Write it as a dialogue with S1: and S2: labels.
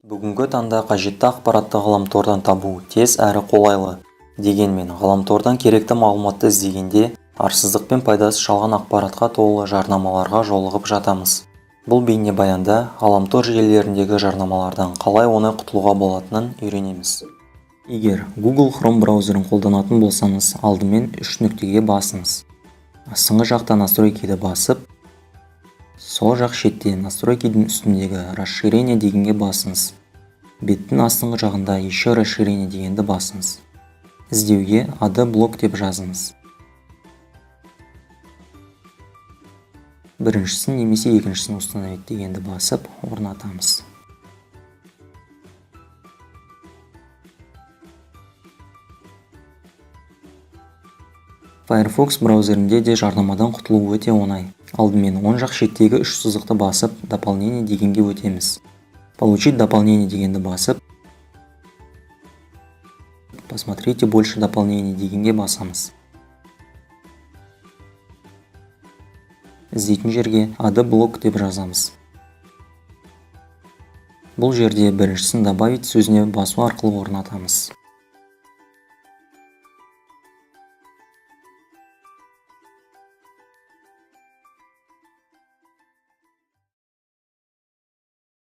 S1: Бүгінгі таңда қажетті ақпаратты ғаламтордан табу тез әрі қолайлы. Дегенмен, ғаламтордан керекті мағлұматты іздегенде арсыздық пен пайдасы шалған ақпаратқа толы жарнамаларға жолығып жатамыз. Бұл бейнебаянда ғаламтор желілеріндегі жарнамалардан қалай оңай құтылуға болатынын үйренеміз. Егер Google Chrome браузерін қолданатын болсаңыз, алдымен 3 нүктеге басыңыз. Астыңғы жақта настройкиді басып, сол жақ шетте настройкидің үстіндегі расширение дегенге басыңыз. Беттің астыңғы жағында еще расширение дегенді басыңыз. Іздеуге AD-блок деп жазыңыз. Біріншісін немесе екіншісін установить дегенді басып орнатамыз. Firefox браузерінде де жарнамадан құтылу өте оңай. Алдымен оң жақ шеттегі 3 сызықты басып, дополнение дегенге өтеміз. Получить дополнение дегенді басып, посмотрите больше дополнений дегенге басамыз. Іздейтін жерге AD-блок деп жазамыз. Бұл жерде біріншісін добавить сөзіне басу арқылы орнатамыз.